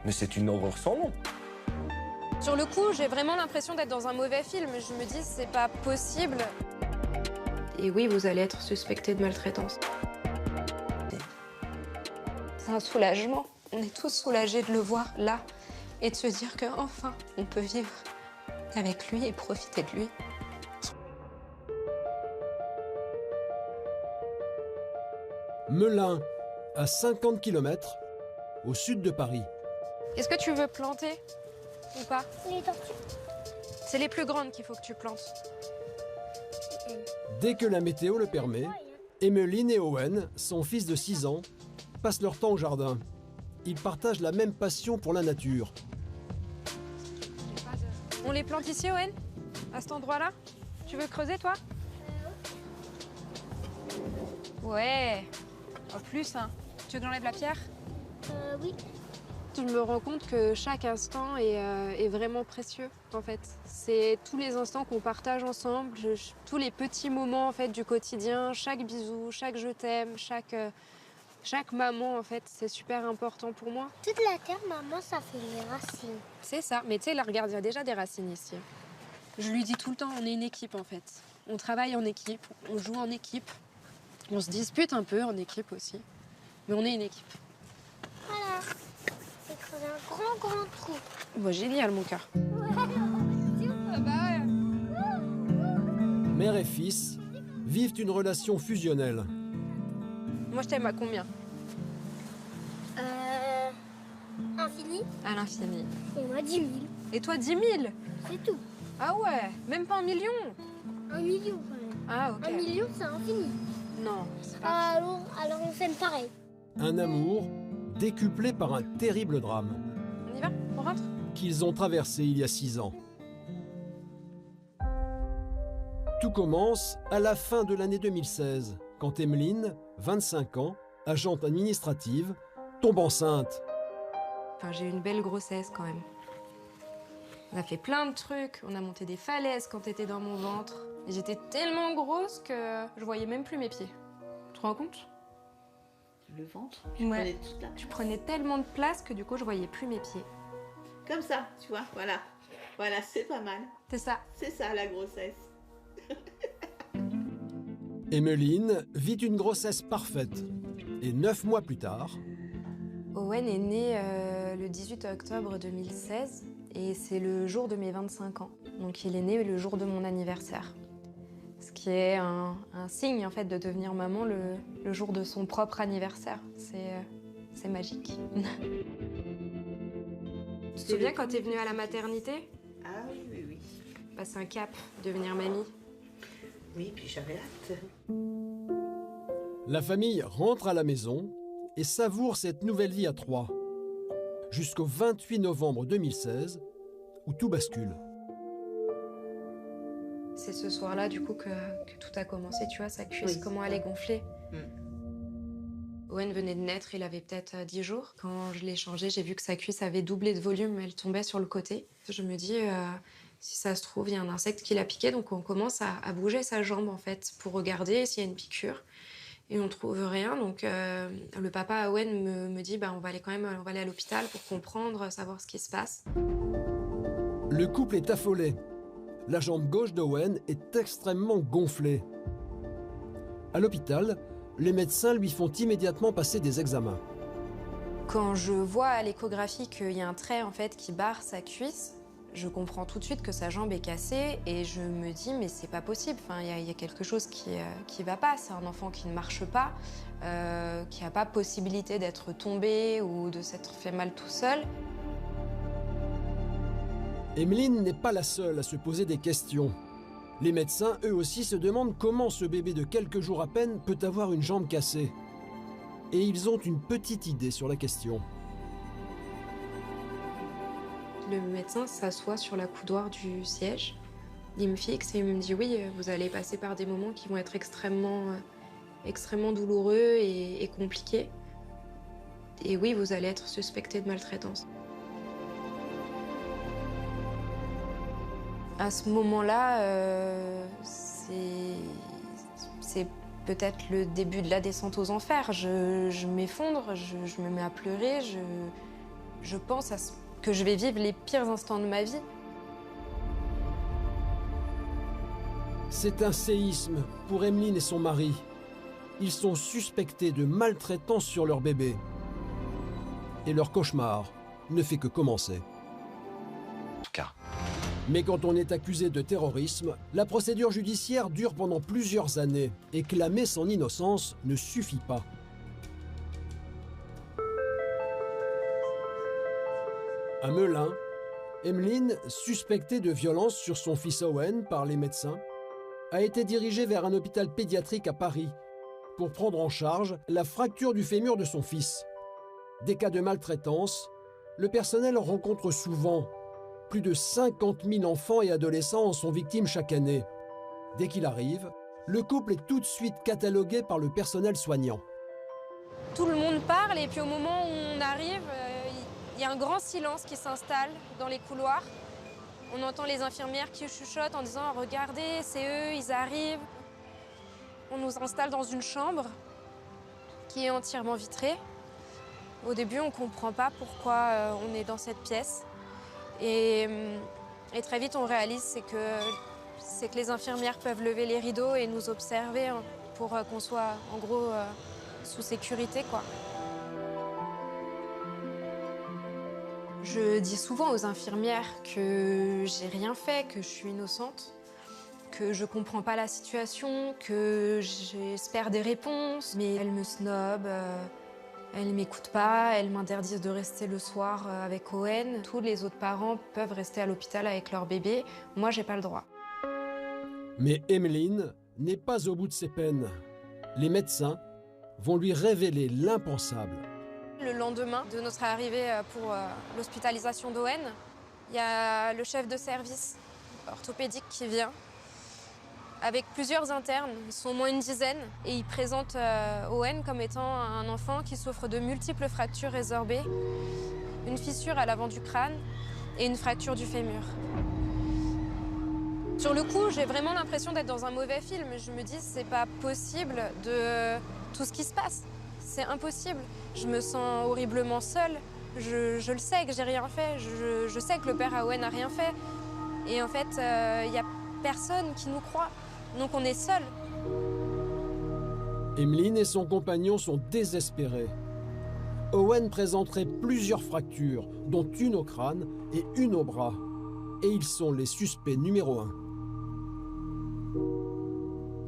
Mais c'est une horreur sans nom. Sur le coup, j'ai vraiment l'impression d'être dans un mauvais film. Je me dis, c'est pas possible. Et oui, vous allez être suspecté de maltraitance. C'est un soulagement. On est tous soulagés de le voir là et de se dire qu'enfin, on peut vivre avec lui et profiter de lui. Melun, à 50 km, au sud de Paris. Est-ce que tu veux planter ou pas? Les tortues. C'est les plus grandes qu'il faut que tu plantes. Dès que la météo le permet, Emmeline et Owen, son fils de 6 ans, passent leur temps au jardin. Ils partagent la même passion pour la nature. On les plante ici, Owen? À cet endroit-là? Tu veux creuser, toi? Ouais. En plus, hein. Tu veux que j'enlève la pierre? Oui. Je me rends compte que chaque instant est vraiment précieux, en fait. C'est tous les instants qu'on partage ensemble, tous les petits moments en fait, du quotidien, chaque bisou, chaque je t'aime, chaque maman, en fait, c'est super important pour moi. Toute la terre, maman, ça fait les racines. C'est ça. Mais tu sais, là, regarde, il y a déjà des racines ici. Je lui dis tout le temps, on est une équipe, en fait. On travaille en équipe, on joue en équipe. On se dispute un peu en équipe aussi. Mais on est une équipe. Voilà. J'ai creusé un grand trou. Bon, génial, mon cœur. Mère et fils vivent une relation fusionnelle. Moi, je t'aime à combien? Infini. À l'infini. Et moi, 10 000. Et toi, 10 000? C'est tout. Ah ouais, même pas 1 million? 1 million, quand même. Ah, ok. 1 million, c'est infini. Non, c'est pas... Alors on s'aime pareil. Un amour décuplé par un terrible drame On y va? On rentre? qu'ils ont traversé il y a 6 ans. Tout commence à la fin de l'année 2016, quand Emmeline, 25 ans, agente administrative, tombe enceinte. Enfin, j'ai eu une belle grossesse quand même. On a fait plein de trucs, on a monté des falaises quand t'étais dans mon ventre. Et j'étais tellement grosse que je voyais même plus mes pieds. Tu te rends compte? Le ventre, Ouais. prenais toute la Je place. prenais tellement de place que du coup je voyais plus mes pieds. Comme ça, tu vois, voilà. Voilà, c'est pas mal. C'est ça. C'est ça la grossesse. Emmeline vit une grossesse parfaite. Et 9 mois plus tard, Owen est né le 18 octobre 2016 et c'est le jour de mes 25 ans. Donc il est né le jour de mon anniversaire. Ce qui est un signe en fait de devenir maman le jour de son propre anniversaire. C'est magique. Tu te souviens quand t'es venue à la maternité? Ah oui, oui, oui. Passer un cap, devenir mamie. Oui, puis j'avais hâte. la famille rentre à la maison et savoure cette nouvelle vie à 3. Jusqu'au 28 novembre 2016, où tout bascule. C'est ce soir-là du coup que tout a commencé, tu vois, sa cuisse, Oui. comment elle est gonflée. Mm. Owen venait de naître, il avait peut-être 10 jours. Quand je l'ai changé, j'ai vu que sa cuisse avait doublé de volume, elle tombait sur le côté. Je me dis, si ça se trouve, il y a un insecte qui l'a piqué, donc on commence à bouger sa jambe en fait, pour regarder s'il y a une piqûre. Et on trouve rien, donc le papa à Owen me dit, on va aller à l'hôpital pour comprendre, savoir ce qui se passe. Le couple est affolé. La jambe gauche d'Owen est extrêmement gonflée. À l'hôpital, les médecins lui font immédiatement passer des examens. Quand je vois à l'échographie qu'il y a un trait en fait qui barre sa cuisse, je comprends tout de suite que sa jambe est cassée et je me dis mais c'est pas possible. Enfin, il y a quelque chose qui va pas. C'est un enfant qui ne marche pas, qui a pas possibilité d'être tombé ou de s'être fait mal tout seul. Emmeline n'est pas la seule à se poser des questions. Les médecins, eux aussi, se demandent comment ce bébé de quelques jours à peine peut avoir une jambe cassée. Et ils ont une petite idée sur la question. Le médecin s'assoit sur la coudoir du siège. Il me fixe et il me dit oui, vous allez passer par des moments qui vont être extrêmement douloureux et compliqués. Et oui, vous allez être suspecté de maltraitance. À ce moment-là, c'est peut-être le début de la descente aux enfers. Je m'effondre, je me mets à pleurer, je pense que je vais vivre les pires instants de ma vie. C'est un séisme pour Emeline et son mari. Ils sont suspectés de maltraitance sur leur bébé. Et leur cauchemar ne fait que commencer. En tout cas. Mais quand on est accusé de terrorisme, la procédure judiciaire dure pendant plusieurs années et clamer son innocence ne suffit pas. À Melun, Emeline, suspectée de violence sur son fils Owen par les médecins, a été dirigée vers un hôpital pédiatrique à Paris pour prendre en charge la fracture du fémur de son fils. Des cas de maltraitance, le personnel en rencontre souvent. Plus de 50 000 enfants et adolescents en sont victimes chaque année. Dès qu'il arrive, le couple est tout de suite catalogué par le personnel soignant. Tout le monde parle et puis au moment où on arrive, il y a un grand silence qui s'installe dans les couloirs. On entend les infirmières qui chuchotent en disant « Regardez, c'est eux, ils arrivent ». On nous installe dans une chambre qui est entièrement vitrée. Au début, on ne comprend pas pourquoi on est dans cette pièce. Et très vite, on réalise c'est que les infirmières peuvent lever les rideaux et nous observer pour qu'on soit, en gros, sous sécurité, quoi. Je dis souvent aux infirmières que j'ai rien fait, que je suis innocente, que je comprends pas la situation, que j'espère des réponses, mais elles me snobent. Elles ne m'écoutent pas, elles m'interdisent de rester le soir avec Owen. Tous les autres parents peuvent rester à l'hôpital avec leur bébé. Moi, j'ai pas le droit. Mais Emeline n'est pas au bout de ses peines. Les médecins vont lui révéler l'impensable. Le lendemain de notre arrivée pour l'hospitalisation d'Owen, il y a le chef de service orthopédique qui vient avec plusieurs internes, ils sont au moins une dizaine, et ils présentent Owen comme étant un enfant qui souffre de multiples fractures résorbées, une fissure à l'avant du crâne et une fracture du fémur. Sur le coup, j'ai vraiment l'impression d'être dans un mauvais film. Je me dis, c'est pas possible de tout ce qui se passe. C'est impossible. Je me sens horriblement seule. Je le sais que j'ai rien fait. Je sais que le père à Owen n'a rien fait. Et en fait, il n'y a personne qui nous croit. Donc on est seuls. Emeline et son compagnon sont désespérés. Owen présenterait plusieurs fractures, dont une au crâne et une au bras. Et ils sont les suspects numéro 1.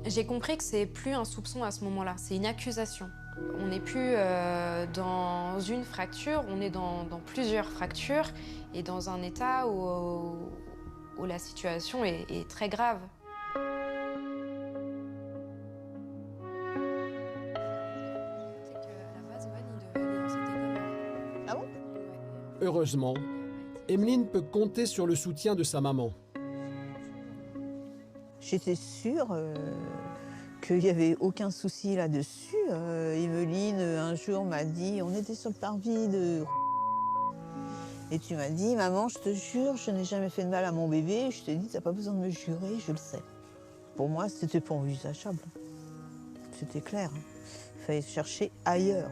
J'ai compris que c'est plus un soupçon à ce moment-là, c'est une accusation. On n'est plus dans une fracture, on est dans plusieurs fractures et dans un état où la situation est très grave. Heureusement, Emeline peut compter sur le soutien de sa maman. J'étais sûre qu'il n'y avait aucun souci là-dessus. Emeline, un jour, m'a dit, on était sur le parvis de... Et tu m'as dit, maman, je te jure, je n'ai jamais fait de mal à mon bébé. Je t'ai dit, t'as pas besoin de me jurer, je le sais. Pour moi, c'était pas envisageable. C'était clair. Il fallait chercher ailleurs.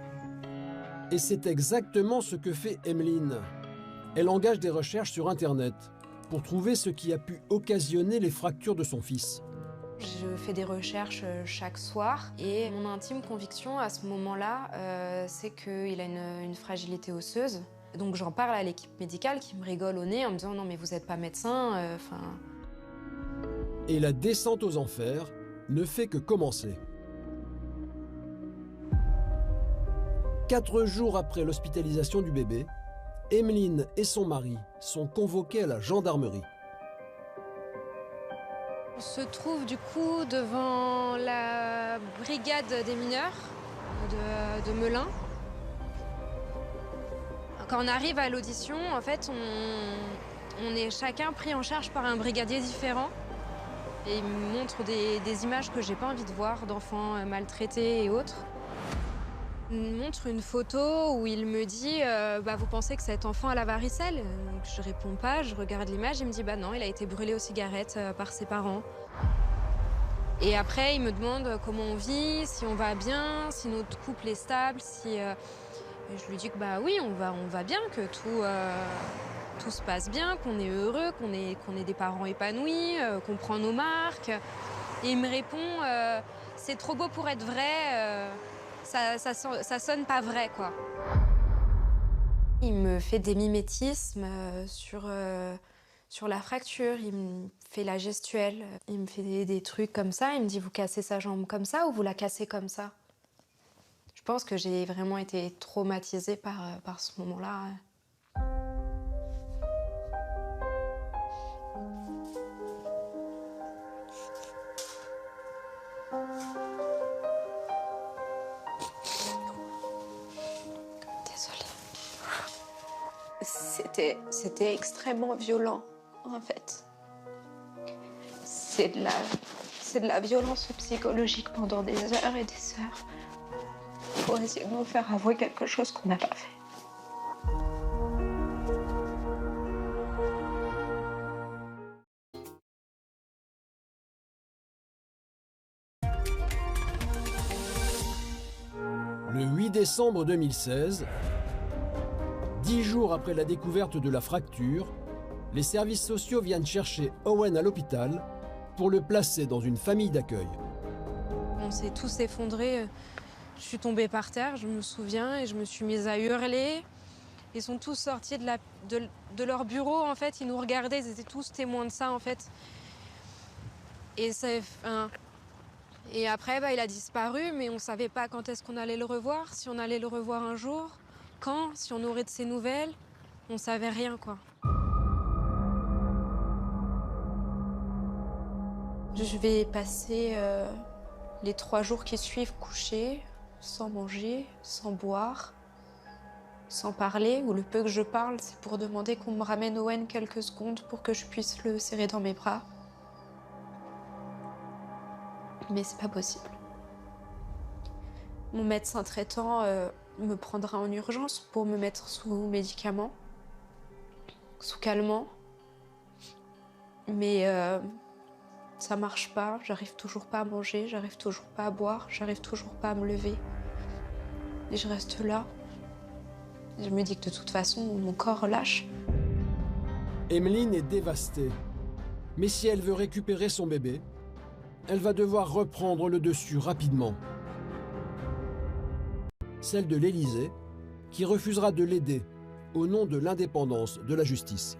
Et c'est exactement ce que fait Emeline. Elle engage des recherches sur Internet pour trouver ce qui a pu occasionner les fractures de son fils. Je fais des recherches chaque soir et mon intime conviction à ce moment-là, c'est qu'il a une fragilité osseuse. Donc j'en parle à l'équipe médicale qui me rigole au nez en me disant « Non mais vous n'êtes pas médecin, Et la descente aux enfers ne fait que commencer. 4 jours après l'hospitalisation du bébé, Emeline et son mari sont convoqués à la gendarmerie. On se trouve du coup devant la brigade des mineurs de Melun. Quand on arrive à l'audition, en fait, on est chacun pris en charge par un brigadier différent. Et il me montre des images que j'ai pas envie de voir, d'enfants maltraités et autres. Il me montre une photo où il me dit vous pensez que cet enfant a la varicelle? Donc, je réponds pas, je regarde l'image, il me dit non, il a été brûlé aux cigarettes par ses parents. Et après, il me demande comment on vit, si on va bien, si notre couple est stable, si Et je lui dis que bah oui, on va bien, que tout se passe bien, qu'on est heureux, qu'on est des parents épanouis, qu'on prend nos marques. Et il me répond c'est trop beau pour être vrai, ça sonne pas vrai, quoi. Il me fait des mimétismes sur la fracture, il me fait la gestuelle, il me fait des trucs comme ça, il me dit vous cassez sa jambe comme ça ou vous la cassez comme ça. Je pense que j'ai vraiment été traumatisée par ce moment-là. C'était extrêmement violent, en fait. C'est de la violence psychologique pendant des heures et des heures pour essayer de nous faire avouer quelque chose qu'on n'a pas fait. Le 8 décembre 2016, 10 jours après la découverte de la fracture, les services sociaux viennent chercher Owen à l'hôpital pour le placer dans une famille d'accueil. On s'est tous effondrés. Je suis tombée par terre, je me souviens, et je me suis mise à hurler. Ils sont tous sortis de leur bureau, en fait. Ils nous regardaient, ils étaient tous témoins de ça, en fait. Et après, il a disparu, mais on ne savait pas quand est-ce qu'on allait le revoir, si on allait le revoir un jour, quand, si on aurait de ses nouvelles. On ne savait rien, quoi. Je vais passer les 3 jours qui suivent couchée, sans manger, sans boire, sans parler, ou le peu que je parle, c'est pour demander qu'on me ramène Owen quelques secondes pour que je puisse le serrer dans mes bras. Mais c'est pas possible. Mon médecin traitant me prendra en urgence pour me mettre sous médicaments, sous calmant. Mais ça marche pas, j'arrive toujours pas à manger, j'arrive toujours pas à boire, j'arrive toujours pas à me lever. Et je reste là. Je me dis que de toute façon, mon corps lâche. Emeline est dévastée. Mais si elle veut récupérer son bébé, elle va devoir reprendre le dessus rapidement. Celle de l'Élysée, qui refusera de l'aider au nom de l'indépendance de la justice.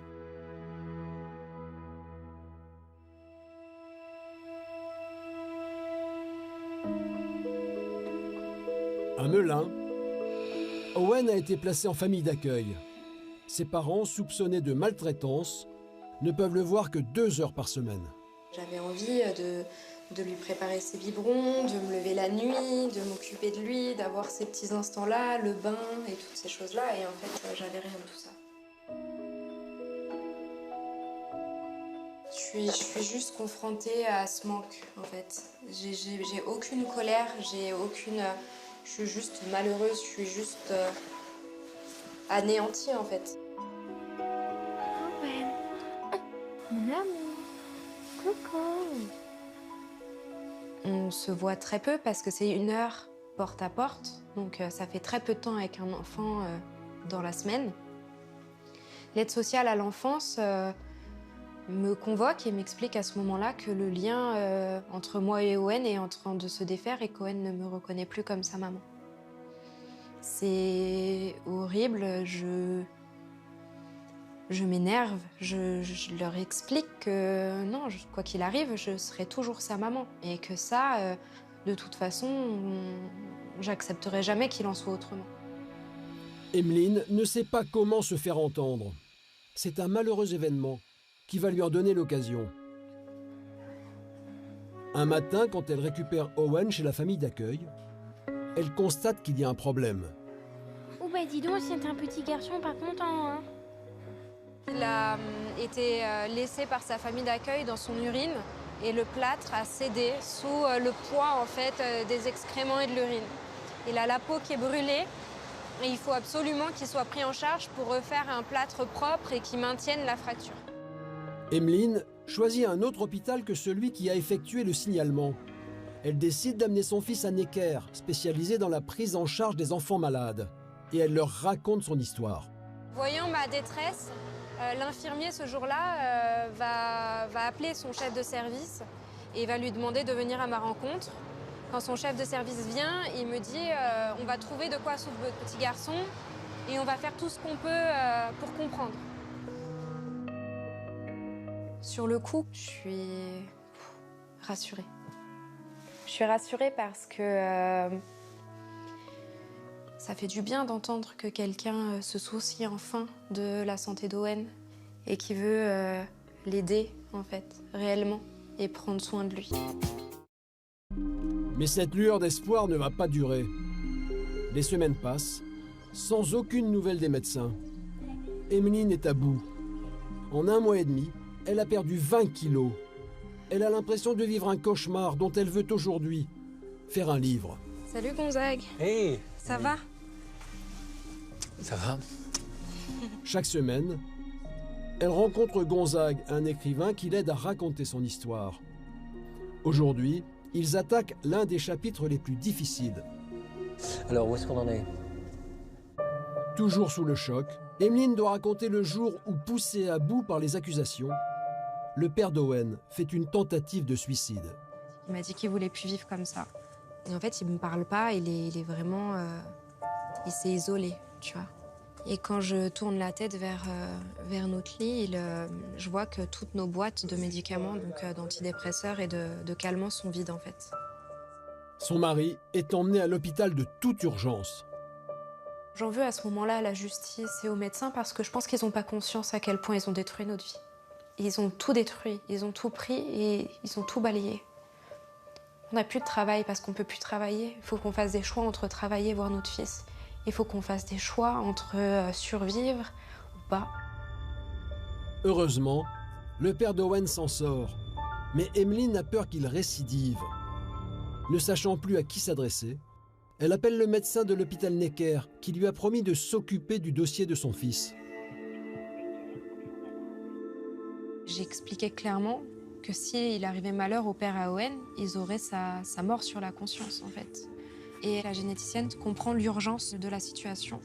À Melun, Owen a été placé en famille d'accueil. Ses parents, soupçonnés de maltraitance, ne peuvent le voir que 2 heures par semaine. J'avais envie de lui préparer ses biberons, de me lever la nuit, de m'occuper de lui, d'avoir ces petits instants-là, le bain et toutes ces choses-là. Et en fait, j'avais rien de tout ça. Je suis juste confrontée à ce manque, en fait. J'ai aucune colère, je suis juste malheureuse, je suis juste anéantie, en fait. Owen, mon amour, coucou. On se voit très peu parce que c'est 1 heure porte à porte, donc ça fait très peu de temps avec un enfant dans la semaine. L'aide sociale à l'enfance me convoque et m'explique à ce moment-là que le lien entre moi et Owen est en train de se défaire et qu'Owen ne me reconnaît plus comme sa maman. C'est horrible, je m'énerve, je leur explique que non, quoi qu'il arrive, je serai toujours sa maman. Et que ça, de toute façon, j'accepterai jamais qu'il en soit autrement. Emeline ne sait pas comment se faire entendre. C'est un malheureux événement qui va lui en donner l'occasion. Un matin, quand elle récupère Owen chez la famille d'accueil, elle constate qu'il y a un problème. Oh bah dis donc, c'est un petit garçon pas content, hein. Il a été laissé par sa famille d'accueil dans son urine et le plâtre a cédé sous le poids en fait des excréments et de l'urine. Il a la peau qui est brûlée et il faut absolument qu'il soit pris en charge pour refaire un plâtre propre et qui maintienne la fracture. Emeline choisit un autre hôpital que celui qui a effectué le signalement. Elle décide d'amener son fils à Necker, spécialisé dans la prise en charge des enfants malades. et elle leur raconte son histoire. Voyant ma détresse, l'infirmier ce jour-là va appeler son chef de service et va lui demander de venir à ma rencontre. Quand son chef de service vient, il me dit on va trouver de quoi souffre votre petit garçon et on va faire tout ce qu'on peut pour comprendre. Sur le coup, je suis rassurée. Je suis rassurée parce que ça fait du bien d'entendre que quelqu'un se soucie enfin de la santé d'Owen et qui veut l'aider, en fait, réellement, et prendre soin de lui. Mais cette lueur d'espoir ne va pas durer. Les semaines passent, sans aucune nouvelle des médecins. Emeline est à bout. En 1 mois et demi, elle a perdu 20 kilos. Elle a l'impression de vivre un cauchemar dont elle veut aujourd'hui faire un livre. Salut Gonzague. Hey. Ça va? Ça va? Chaque semaine, elle rencontre Gonzague, un écrivain qui l'aide à raconter son histoire. Aujourd'hui, ils attaquent l'un des chapitres les plus difficiles. Alors, où est-ce qu'on en est? Toujours sous le choc, Emeline doit raconter le jour où, poussé à bout par les accusations, le père d'Owen fait une tentative de suicide. Il m'a dit qu'il voulait plus vivre comme ça. Et en fait, il me parle pas, il est vraiment... il s'est isolé, tu vois. Et quand je tourne la tête vers notre lit, je vois que toutes nos boîtes de médicaments, donc d'antidépresseurs et de calmants, sont vides en fait. Son mari est emmené à l'hôpital de toute urgence. J'en veux à ce moment-là à la justice et aux médecins parce que je pense qu'ils n'ont pas conscience à quel point ils ont détruit notre vie. Ils ont tout détruit, ils ont tout pris et ils ont tout balayé. On n'a plus de travail parce qu'on ne peut plus travailler. Il faut qu'on fasse des choix entre travailler et voir notre fils. Il faut qu'on fasse des choix entre survivre ou pas. Heureusement, le père d'Owen s'en sort. Mais Emeline a peur qu'il récidive. Ne sachant plus à qui s'adresser, elle appelle le médecin de l'hôpital Necker qui lui a promis de s'occuper du dossier de son fils. J'expliquais clairement que s'il arrivait malheur au père à Owen, ils auraient sa mort sur la conscience en fait. Et la généticienne comprend l'urgence de la situation.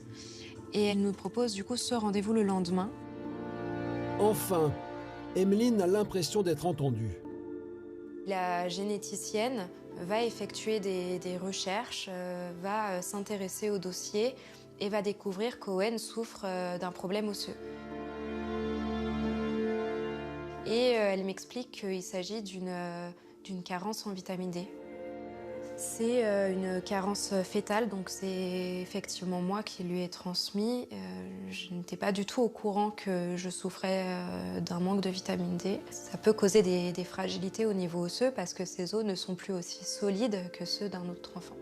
Et elle nous propose du coup ce rendez-vous le lendemain. Enfin, Emeline a l'impression d'être entendue. La généticienne va effectuer des recherches, va s'intéresser au dossier et va découvrir qu'Owen souffre d'un problème osseux. Et elle m'explique qu'il s'agit d'une carence en vitamine D. C'est une carence fétale, donc c'est effectivement moi qui lui ai transmis. Je n'étais pas du tout au courant que je souffrais d'un manque de vitamine D. Ça peut causer des fragilités au niveau osseux parce que ces os ne sont plus aussi solides que ceux d'un autre enfant.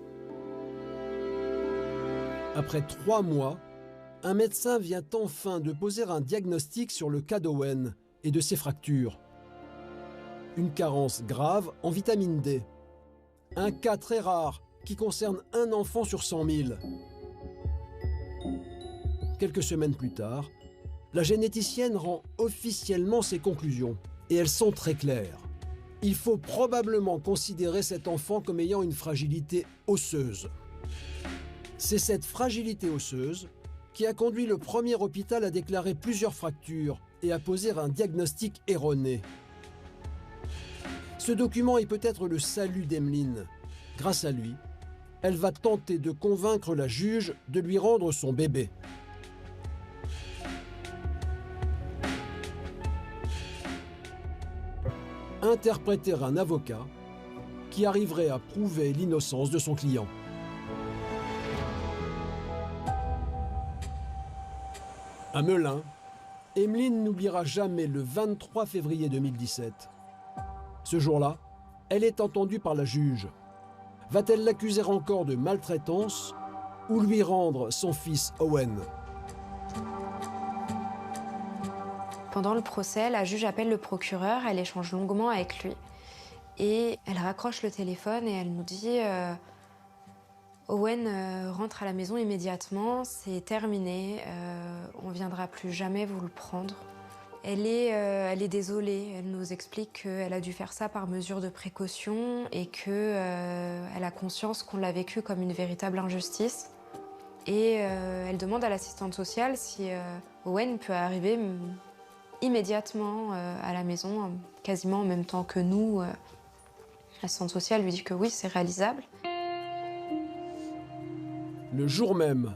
Après 3 mois, un médecin vient enfin de poser un diagnostic sur le cas d'Owen et de ses fractures. Une carence grave en vitamine D. Un cas très rare qui concerne un enfant sur 100 000. Quelques semaines plus tard, la généticienne rend officiellement ses conclusions. Et elles sont très claires. Il faut probablement considérer cet enfant comme ayant une fragilité osseuse. C'est cette fragilité osseuse qui a conduit le premier hôpital à déclarer plusieurs fractures et à poser un diagnostic erroné. Ce document est peut-être le salut d'Emeline. Grâce à lui, elle va tenter de convaincre la juge de lui rendre son bébé. Interpréter un avocat qui arriverait à prouver l'innocence de son client. À Melun, Emeline n'oubliera jamais le 23 février 2017. Ce jour-là, elle est entendue par la juge. Va-t-elle l'accuser encore de maltraitance ou lui rendre son fils Owen? Pendant le procès, la juge appelle le procureur, elle échange longuement avec lui. Et elle raccroche le téléphone et elle nous dit Owen rentre à la maison immédiatement, c'est terminé, on ne viendra plus jamais vous le prendre. Elle est désolée, elle nous explique qu'elle a dû faire ça par mesure de précaution et qu'elle a conscience qu'on l'a vécu comme une véritable injustice. Et elle demande à l'assistante sociale si Owen peut arriver immédiatement à la maison, quasiment en même temps que nous. L'assistante sociale lui dit que oui, c'est réalisable. Le jour même,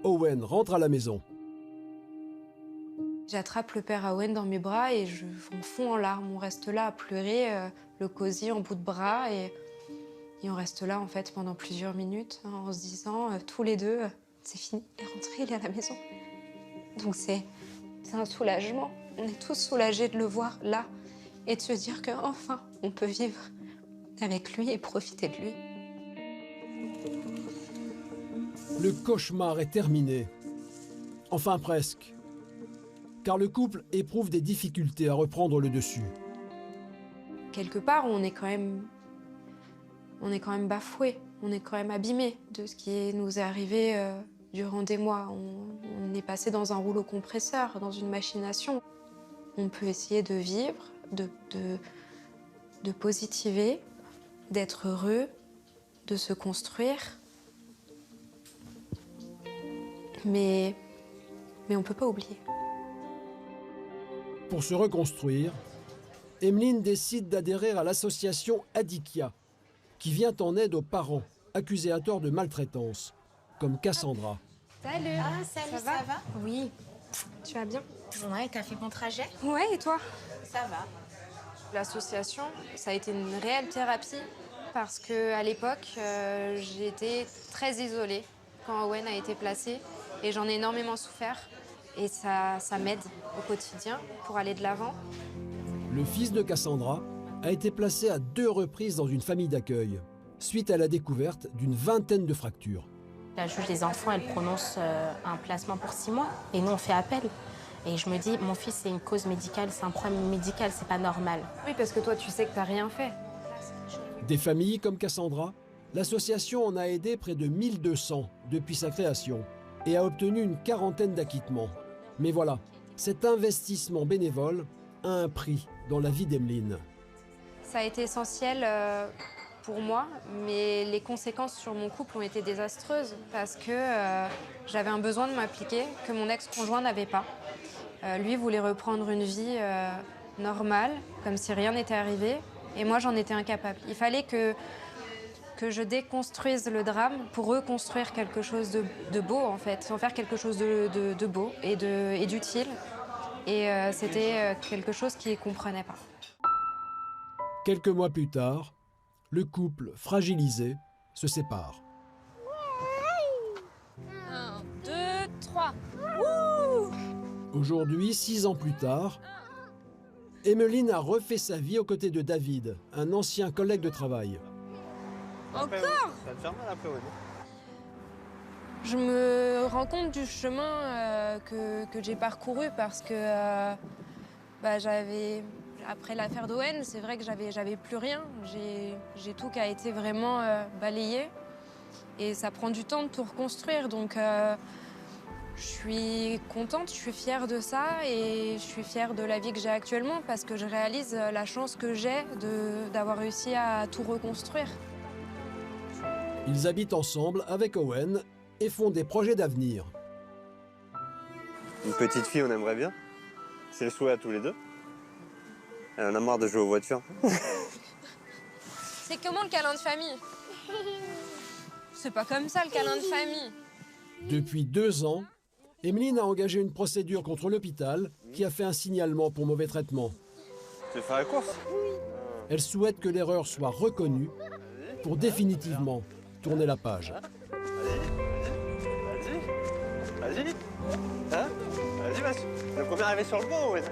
Owen rentre à la maison. J'attrape le père Owen dans mes bras et on fond en larmes. On reste là à pleurer, le cosy en bout de bras. Et on reste là en fait pendant plusieurs minutes en se disant tous les deux, c'est fini, il est rentré, il est à la maison. Donc c'est un soulagement. On est tous soulagés de le voir là et de se dire qu'enfin on peut vivre avec lui et profiter de lui. Le cauchemar est terminé. Enfin presque. Car le couple éprouve des difficultés à reprendre le dessus. Quelque part, on est quand même bafoué, on est quand même abîmé de ce qui nous est arrivé durant des mois. On est passé dans un rouleau compresseur, dans une machination. On peut essayer de vivre, de positiver, d'être heureux, de se construire. Mais on ne peut pas oublier. Pour se reconstruire, Emeline décide d'adhérer à l'association Adikia, qui vient en aide aux parents accusés à tort de maltraitance, comme Cassandra. Salut. Ah, salut, ça va? Oui. Tu vas bien? Ouais, t'as fait bon trajet? Ouais, et toi? Ça va. L'association, ça a été une réelle thérapie parce qu'à l'époque, j'étais très isolée quand Owen a été placé et j'en ai énormément souffert. Et ça m'aide au quotidien pour aller de l'avant. Le fils de Cassandra a été placé à 2 reprises dans une famille d'accueil, suite à la découverte d'une vingtaine de fractures. La juge des enfants, elle prononce un placement pour 6 mois et nous, on fait appel. Et je me dis, mon fils, c'est une cause médicale, c'est un problème médical, c'est pas normal. Oui, parce que toi, tu sais que t'as rien fait. Des familles comme Cassandra, l'association en a aidé près de 1200 depuis sa création et a obtenu une quarantaine d'acquittements. Mais voilà, cet investissement bénévole a un prix dans la vie d'Emeline. Ça a été essentiel pour moi, mais les conséquences sur mon couple ont été désastreuses parce que j'avais un besoin de m'appliquer que mon ex-conjoint n'avait pas. Lui voulait reprendre une vie normale, comme si rien n'était arrivé, et moi j'en étais incapable. Il fallait que je déconstruise le drame pour reconstruire quelque chose de beau, en fait, en faire quelque chose de beau et d'utile. Et c'était quelque chose qu'il ne comprenait pas. Quelques mois plus tard, le couple, fragilisé, se sépare. 1, 2, 3. Aujourd'hui, 6 ans plus tard, Emeline a refait sa vie aux côtés de David, un ancien collègue de travail. Encore? Ça va te faire mal après, ouais. Je me rends compte du chemin que j'ai parcouru parce que après l'affaire d'Owen, c'est vrai que j'avais plus rien. J'ai tout qui a été vraiment balayé. Et ça prend du temps de tout reconstruire. Donc je suis contente, je suis fière de ça et je suis fière de la vie que j'ai actuellement parce que je réalise la chance que j'ai d'avoir réussi à tout reconstruire. Ils habitent ensemble avec Owen et font des projets d'avenir. Une petite fille, on aimerait bien. C'est le souhait à tous les deux. Elle en a marre de jouer aux voitures. C'est comment le câlin de famille? C'est pas comme ça le câlin de famille. Depuis 2 ans, Emeline a engagé une procédure contre l'hôpital qui a fait un signalement pour mauvais traitement. Tu veux faire la course? Elle souhaite que l'erreur soit reconnue pour définitivement tourner la page. Vas-y. Hein? Vas-y, le premier arrivé sur le banc, ouais.